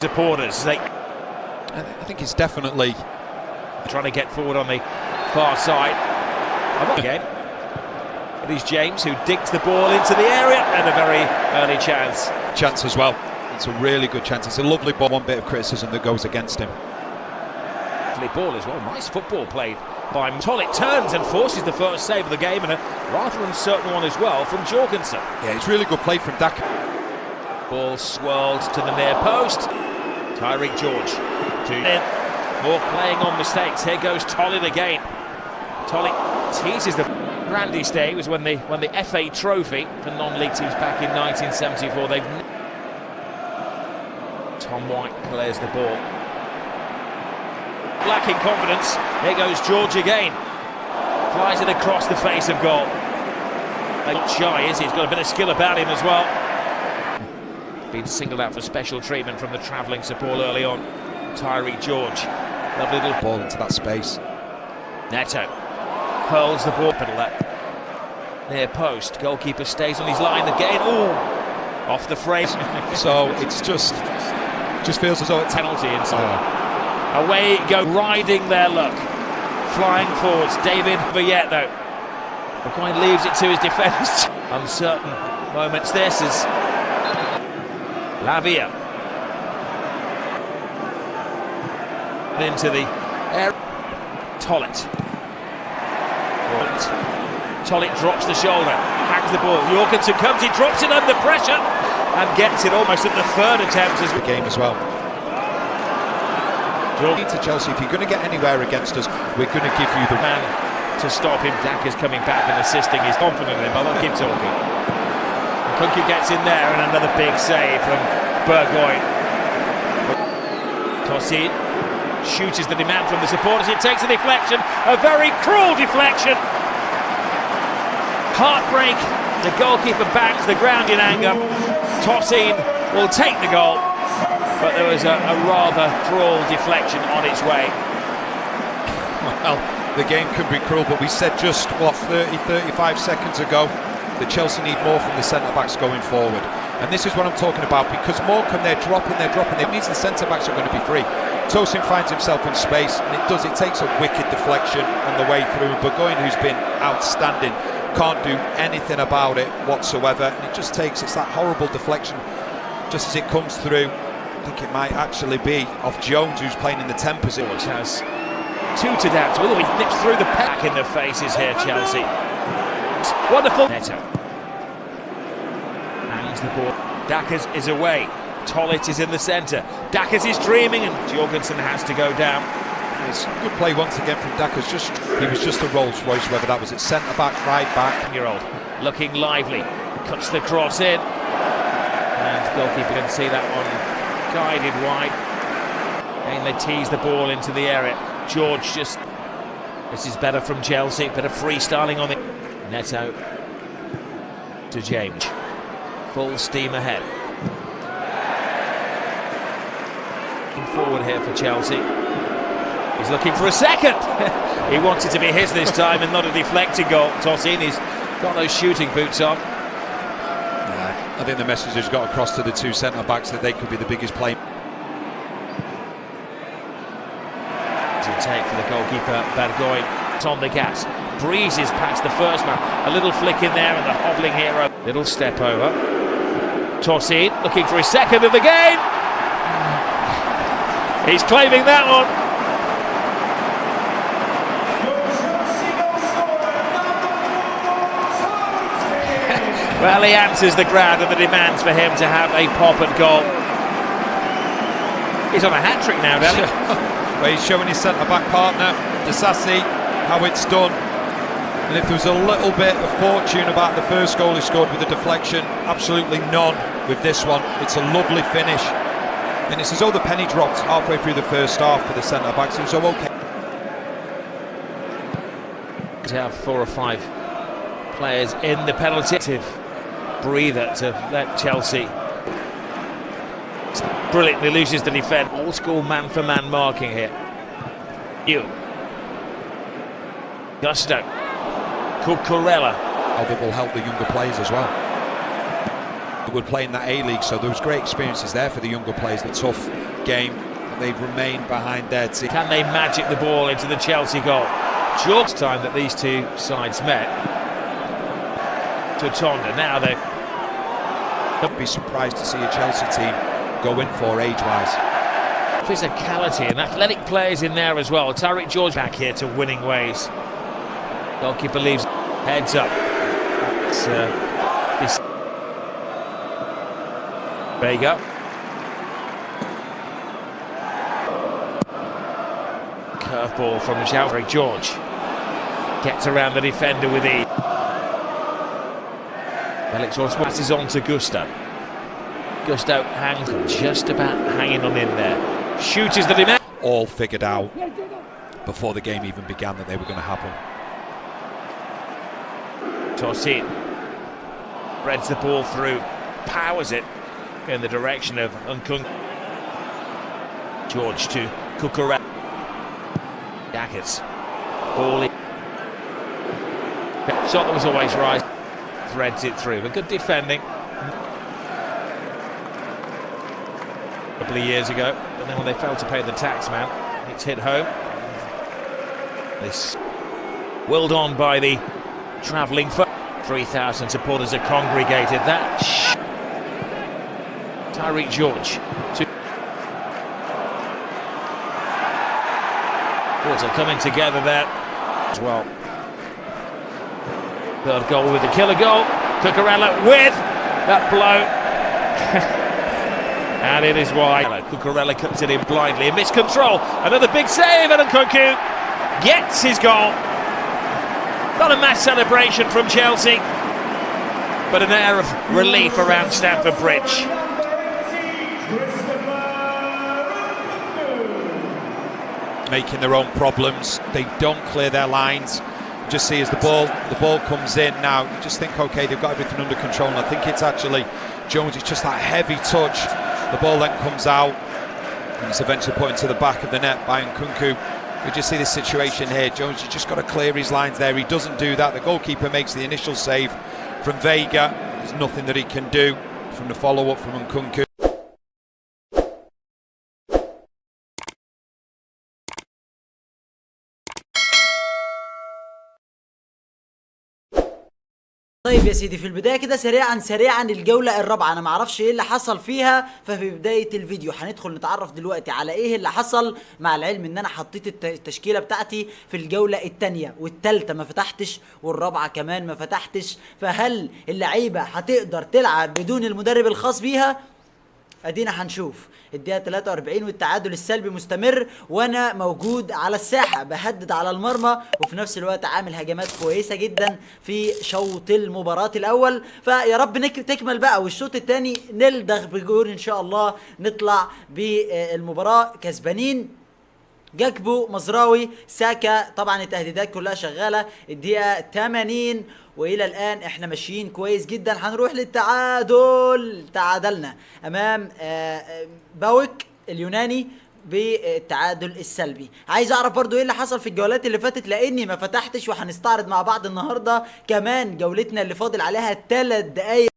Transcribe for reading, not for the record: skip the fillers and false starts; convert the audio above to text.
supporters. I think it's definitely trying to get forward on the far side. Again, it is James who digs the ball into the area, and a very early chance as well. It's a really good chance. It's a lovely ball. One bit of criticism that goes against him. Lovely ball as well. Nice football played by Tolit. Turns and forces the first save of the game, and a rather uncertain one as well from Jorgensen. Yeah, it's really good play from Daka. Ball swirled to the near post. Tyreek George. More playing on mistakes. Here goes Tolit again. Tolit teases the grandest day was when the FA trophy for non-league teams back in 1974. Tom White clears the ball. Lacking confidence. Here goes George again. Flies it across the face of goal. Not shy, is he? He's got a bit of skill about him as well. Been singled out for special treatment from the travelling support early on. Tyreek George. Lovely little ball into that space. Neto hurls the ball. Pedal that near post. Goalkeeper stays on his line again. Ooh, off the frame. So it's just feels as though it's penalty inside. Away it goes, riding their luck. Flying forwards. David Villet though. McCoy leaves it to his defence. Uncertain moments. This is Lavia. Into the air. Tolit drops the shoulder, hangs the ball. Jorgensen comes, he drops it under pressure and gets it almost at the third attempt as the game as well. To Chelsea, if you're going to get anywhere against us, we're going to give you the man to stop him. Daka's coming back and assisting. He's confident in him. I'll keep talking. Kunku gets in there and another big save from Burgoyne. Tosin shoots the demand from the supporters. It takes a deflection, a very cruel deflection. Heartbreak. The goalkeeper bangs the ground in anger. Tosin will take the goal, but there was a rather cruel deflection on its way. Well, the game can be cruel, but we said just, 35 seconds ago that Chelsea need more from the centre-backs going forward. And this is what I'm talking about, because Morecambe, they're dropping. It means the centre-backs are going to be free. Tosin finds himself in space, and it takes a wicked deflection on the way through. Burgoyne, who's been outstanding, can't do anything about it whatsoever. And it's that horrible deflection just as it comes through. I think it might actually be off Jones, who's playing in the 10 position. Which has two to dance. Oh, he nips through the pack in the faces here, Chelsea. Wonderful. Neto hangs the ball. Daka's is away. Tolit is in the centre. Daka's is dreaming, and Jorgensen has to go down. It's a good play once again from Daka's. He was just a Rolls Royce, whether that was at centre back, right back. Year-old looking lively, cuts the cross in, and goalkeeper can see that one guided wide. And they tease the ball into the area. George this is better from Chelsea, bit of freestyling on it. Neto to James, full steam ahead. Forward here for Chelsea. He's looking for a second. He wanted to be his this time and not a deflected goal. Tosin, he's got those shooting boots on. I think the message has got across to the two centre-backs that they could be the biggest play. To take for the goalkeeper, Burgoyne. It's on the gas. Breezes past the first man. A little flick in there and the hobbling hero. Little step over. Tosin looking for his second of the game. He's claiming that one. Well, he answers the crowd and the demands for him to have a pop and goal. He's on a hat-trick now, Danny. Well, he's showing his centre-back partner, Disasi, how it's done. And if there was a little bit of fortune about the first goal he scored with a deflection, absolutely none with this one. It's a lovely finish. And it's as though the penny dropped halfway through the first half for the centre-backs. It was okay. To have 4 or 5 players in the penalty breather to let Chelsea. Brilliantly loses the defence. Old school man-for-man marking here. Gusto. Cucurella. That will help the younger players as well. Would play in that A-League, so there was great experiences there for the younger players. The tough game. They've remained behind their team. Can they magic the ball into the Chelsea goal? Short time that these two sides met. To Tonda, now they're... I'd be surprised to see a Chelsea team go in for age-wise. Physicality and athletic players in there as well. Tariq George back here to winning ways. Goalkeeper leaves heads up. This Vega. Curveball from the Tariq George. Gets around the defender with ease. Felix passes on to Gusto. Gusto hangs, just about hanging on in there. Shoots the demand. All figured out before the game even began that they were going to happen. Tosin spreads the ball through, powers it in the direction of Nkung. George to Cucurella. Jackets. Ball in. Shot that was always right. Threads it through, but good defending. A couple of years ago, but then when they failed to pay the tax man, it's hit home. This willed on by the travelling foot. 3,000 supporters are congregated. That Tariq George. Boards are coming together there as well. Third goal with the killer goal. Cucurella with that blow. And it is wide. Cucurella cuts it in blindly. A missed control. Another big save, and Nkunku gets his goal. Not a mass celebration from Chelsea, but an air of relief around Stamford Bridge. Making their own problems. They don't clear their lines. Just see as the ball comes in now, you just think, okay, they've got everything under control. And I think it's actually Jones. It's just that heavy touch. The ball then comes out, and it's eventually put into the back of the net by Nkunku. We just see this situation here. Jones, you just got to clear his lines there. He doesn't do that. The goalkeeper makes the initial save from Vega. There's nothing that he can do from the follow-up from Nkunku. طيب يا سيدي، في البدايه كده سريعا الجوله الرابعه، انا معرفش ايه اللي حصل فيها. ففي بدايه الفيديو هندخل نتعرف دلوقتي على ايه اللي حصل، مع العلم ان انا حطيت التشكيله بتاعتي في الجوله الثانيه والثالثه ما فتحتش، والرابعه كمان ما فتحتش. فهل اللعيبه هتقدر تلعب بدون المدرب الخاص بيها؟ ادينا هنشوف. الدقيقه 43 والتعادل السلبي مستمر، وانا موجود على الساحه بهدد على المرمى، وفي نفس الوقت عامل هجمات كويسه جدا في شوط المباراه الاول. فيا رب تكمل بقى، والشوط الثاني نلدغ بجول ان شاء الله، نطلع بالمباراه كسبانين. جاكبو، مزراوي، ساكا، طبعا التهديدات كلها شغاله. الدقيقه 80 والى الان احنا ماشيين كويس جدا. هنروح للتعادل، تعادلنا امام باوك اليوناني بالتعادل السلبي. عايز اعرف برضو ايه اللي حصل في الجولات اللي فاتت، لاني ما فتحتش، وهنستعرض مع بعض النهارده كمان جولتنا اللي فاضل عليها 3 دقايق